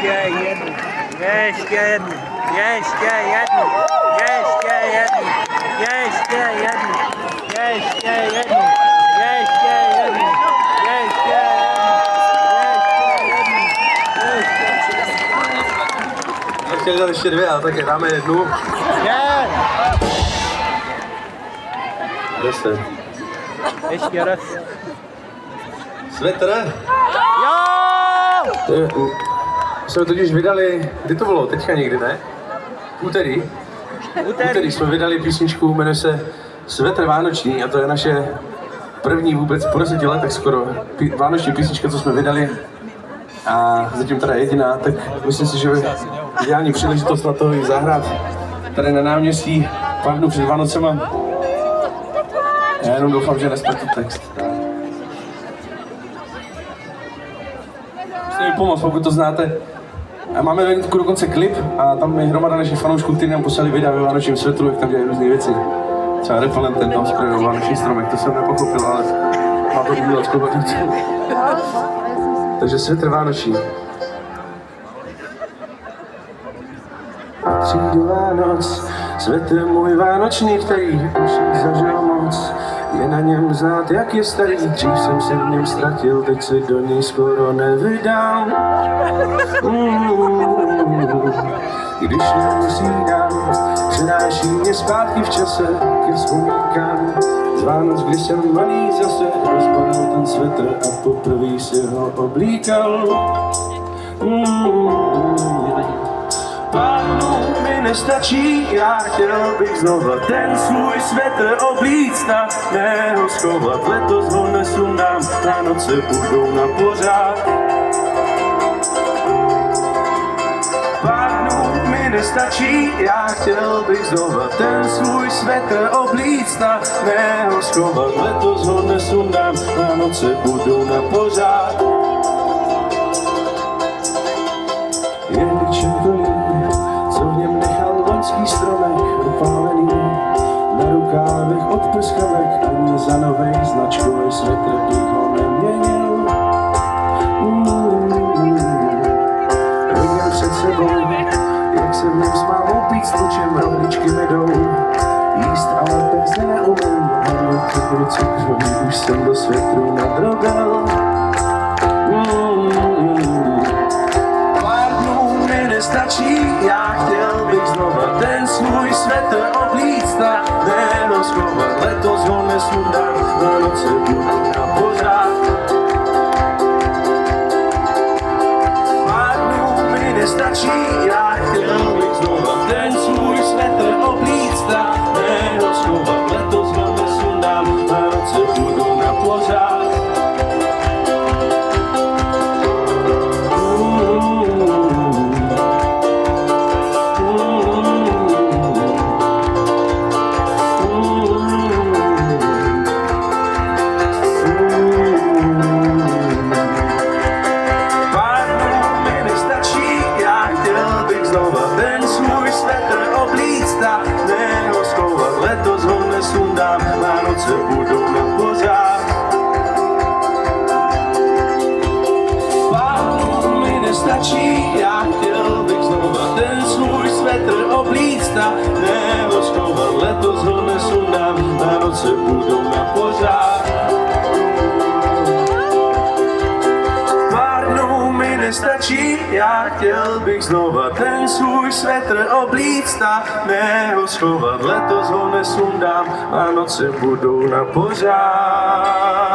Ještě jednu. Ještě jednu. Ještě jednu. Ještě jednu. Ještě jednu. Ještě jednu. Ještě jednu. Ještě jednu. Chtěl dělat ještě dvě, ale tak dáme jednu. 10. Ještě raz. Svetr? Jo! Jsme totiž vydali, kdy to bylo? Teďka někdy, ne? Úterý jsme vydali písničku, jmenuje se Svetr vánoční a to je naše první vůbec po 10 letech skoro vánoční písnička, co jsme vydali. A zatím teda jediná, tak myslím si, že je ideální příležitost na to i zahrát tady na náměstí pár dnů před Vánocema. Já jenom doufám, že nespletu text. Musíte mi pomoct, pokud to znáte. A máme venku dokonce klip a tam je hromada našich fanoušků, kteří nám poslali videa ve vánočním světlu, jak tam dělají různé věci. Třeba repellentem tam skrojil vánoční stromek, to jsem nepochopil, ale má to udělat zkovatnici. Takže světr vánoční. Přijdu Vánoc, světr můj vánoční, který už zažil moc. Je na něm znát, jak je starý, dřív jsem se v něm ztratil, teď se do něj skoro nevydám. Když nemusídám, přenáší mě zpátky v čase ke vzpomínkám. Z Vánoc, kdy jsem malý zase rozbalil ten svetr a poprvé si ho oblíkal. Pár dnů mi nestačí, já chtěl bych znova ten svůj svetr oblíct a ne ho schovat. Letos ho nesundám, Vánoce budou na pořád. Pár dnů mi nestačí, já chtěl bych znova ten svůj svetr oblíct a ne ho schovat. Letos ho nesundám, Vánoce budou na pořád. Je mi červený, co v něm nechal loňský stromek opálený. Na rukávech od prskavek ani za novej značkovej svetr bych ho neměnil. Vidím před sebou, jak se v něm s mámou pít s klučem, rohličky mi jdou. Jíst ale pezně neumím, hlavně cukru cukroví, už jsem do světru nadrobil. Nestačí, já chtěl bych znova ten svůj svetr oblíct a ne ho schovat. Letos ho nesundám, Vánoce budou na pořád. Pár dnů mi nestačí, já chtěl bych znova ten svůj svetr oblíct a ne ho schovat. Letos ho nesundám, Vánoce budou na pořád. Letos ho nesundám, Vánoce budou na pořád. Pár dnů mi nestačí, já chtěl bych znova ten svůj svetr oblíct a ne ho schovat. Letos ho nesundám, Vánoce budou na pořád. Pár dnů mi nestačí, já chtěl bych znova ten svůj svetr oblíct a ne ho schovat. Letos ho nesundám, Vánoce budou na pořád.